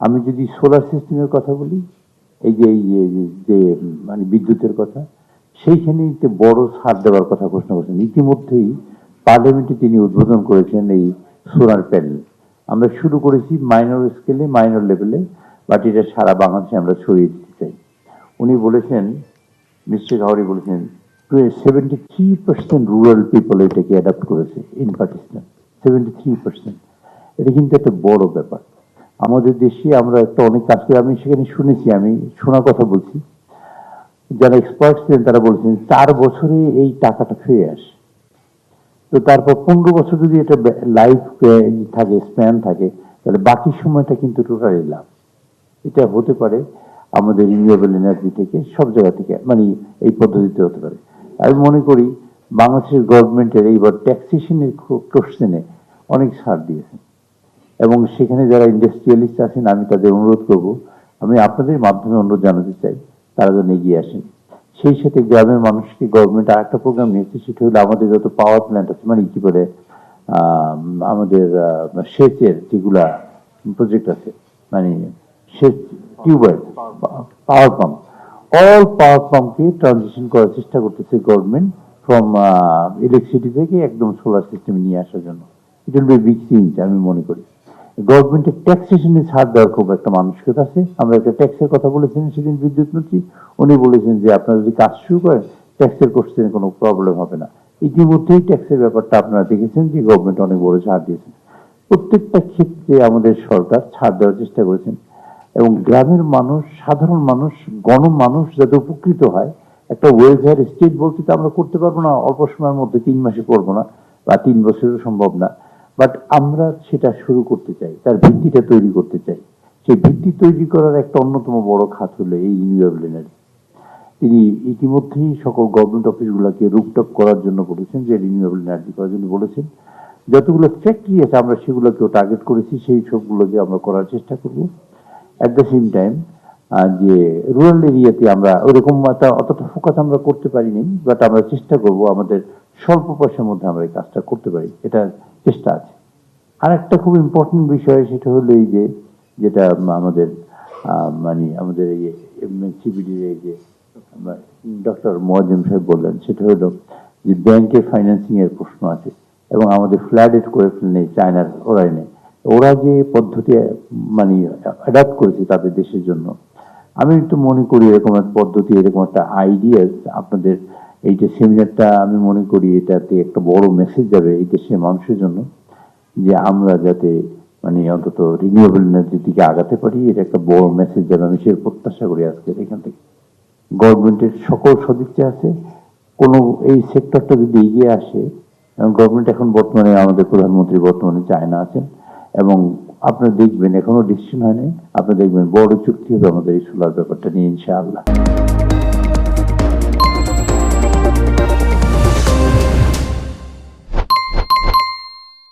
আমি যদি সোলার সিস্টেমের কথা বলি, এই যে মানে বিদ্যুতের কথা, সেইখানে বড় ছাড় দেওয়ার কথা ঘোষণা করেছেন। ইতিমধ্যেই পার্লামেন্টে তিনি উদ্বোধন করেছেন এই সোলার প্যানেল। আমরা শুরু করেছি মাইনর স্কেলে, মাইনর লেভেলে, বাট এটা সারা বাংলাদেশে আমরা ছড়িয়ে দিতে চাই। উনি বলেছেন, মিস্টার গাওয়ারি বলেছেন, 73% রুরাল পিপল এটাকে অ্যাডাপ্ট করেছে ইন পাকিস্তান। 73%। এটা কিন্তু একটা বড় ব্যাপার। আমাদের দেশে আমরা একটা অনেক কাজ করি। আমি সেখানে শুনেছি, আমি শোনা কথা বলছি, যারা এক্সপার্ট ছিলেন তারা বলছেন 4 বছরে এই টাকাটা ফিরে আসে। তো তারপর 15 বছর যদি এটা লাইফ থাকে, স্প্যান থাকে, তাহলে বাকি সময়টা কিন্তু টোটালি লাভ। এটা হতে পারে আমাদের রিনিউয়েবল এনার্জি থেকে, সব জায়গা থেকে, মানে এই পদ্ধতিতে হতে পারে। আমি মনে করি বাংলাদেশের গভর্নমেন্টের এইবার ট্যাক্সেশনের কোশ্চেনে অনেক ছাড় দিয়েছে, এবং সেখানে যারা ইন্ডাস্ট্রিয়ালিস্ট আছেন আমি তাদের অনুরোধ করব, আমি আপনাদের মাধ্যমে অনুরোধ জানাতে চাই তারা যেন এগিয়ে আসেন। সেই সাথে গ্রামের মানুষকে গভর্নমেন্ট আর একটা প্রোগ্রাম নিয়েছে, সেটা হলো আমাদের যত পাওয়ার প্ল্যান্ট আছে, মানে কি বলে আমাদের সেচের যেগুলা প্রজেক্ট আছে, মানে সেচ টিউবওয়েল, পাওয়ার পাম্প, অল পাওয়ার পাম্পকে ট্রানজিশন করার চেষ্টা করতেছে গভর্নমেন্ট, ফ্রম ইলেকট্রিসিটি থেকে একদম সোলার সিস্টেমে নিয়ে আসার জন্য। It will be big change আমি মনে করি। গভর্নমেন্টের ট্যাক্সেশনে ছাড় দেওয়ার খুব একটা মানসিকতা আছে। আমরা একটা ট্যাক্সের কথা বলেছিলেন সেদিন বিদ্যুৎ মন্ত্রী, উনি বলেছেন যে আপনারা যদি কাজ শুরু করেন ট্যাক্সের কোশ্চেনে কোনো প্রবলেম হবে না। ইতিমধ্যেই ট্যাক্সের ব্যাপারটা আপনারা দেখেছেন যে গভর্নমেন্ট অনেক বড় ছাড় দিয়েছেন। প্রত্যেকটা ক্ষেত্রে আমাদের সরকার ছাড় দেওয়ার চেষ্টা করেছেন, এবং গ্রামের মানুষ, সাধারণ মানুষ, গণমানুষ যাতে উপকৃত হয়। একটা ওয়েলফেয়ার স্টেট বলতে তো আমরা করতে পারবো না অল্প সময়ের মধ্যে, 3 মাসে করবো না, বা 3 বছরেও সম্ভব না, বাট আমরা সেটা শুরু করতে চাই, তার ভিত্তিটা তৈরি করতে চাই। সেই ভিত্তি তৈরি করার একটা অন্যতম বড় খাত হলো এই রিনিউয়েবল এনার্জি। তিনি ইতিমধ্যেই সকল গভর্নমেন্ট অফিসগুলোকে রুপটপ করার জন্য বলেছেন, যে রিনিউয়েবল এনার্জি করার জন্য বলেছেন। যতগুলো ফ্যাক্টরি আছে আমরা সেগুলোকেও টার্গেট করেছি, সেই সবগুলোকে আমরা করার চেষ্টা করব। অ্যাট দ্য সেম টাইম যে রুরাল এরিয়াতে আমরা ওইরকম অতটা ফোকাস আমরা করতে পারিনি, বাট আমরা চেষ্টা করব আমাদের স্বল্প পয়সার মধ্যে আমরা এই কাজটা করতে পারি, এটা চেষ্টা আছে। আর একটা খুব ইম্পর্টেন্ট বিষয়, সেটা হলো এই যে যেটা আমাদের মানে আমাদের এই সিবিডির এই যে ডক্টর মোয়াজ্জেম সাহেব বললেন, সেটা হলো যে ব্যাংকের ফাইন্যান্সিং এর প্রশ্ন আছে, এবং আমাদের ফ্ল্যাডেড করে ফেলেন চায়নার ওরাই নেই। ওরা যে পদ্ধতি মানে অ্যাডাপ্ট করেছে তাদের দেশের জন্য, আমি একটু মনে করি এরকম একটা পদ্ধতি, এরকম একটা আইডিয়াস আপনাদের এইটা সেমিনারটা, আমি মনে করি এটাতে একটা বড় মেসেজ যাবে এই দেশের মানুষের জন্য, যে আমরা যাতে মানে অন্তত রিনিউয়েবল এনার্জির দিকে আগাতে পারি। এটা একটা বড় মেসেজ যাবে, আমি সে প্রত্যাশা করি আজকের এখান থেকে। গভর্নমেন্টের সকল সদিচ্ছা আছে, কোনো এই সেক্টরটা যদি এগিয়ে আসে, গভর্নমেন্ট এখন বর্তমানে আমাদের প্রধানমন্ত্রী বর্তমানে চায়না আছেন, এবং আপনারা দেখবেন এখনো ডিসিশন হয়নি, আপনারা দেখবেন বড় চুক্তি হবে আমাদের এই সোলার ব্যাপারটা নিয়ে ইনশাআল্লাহ।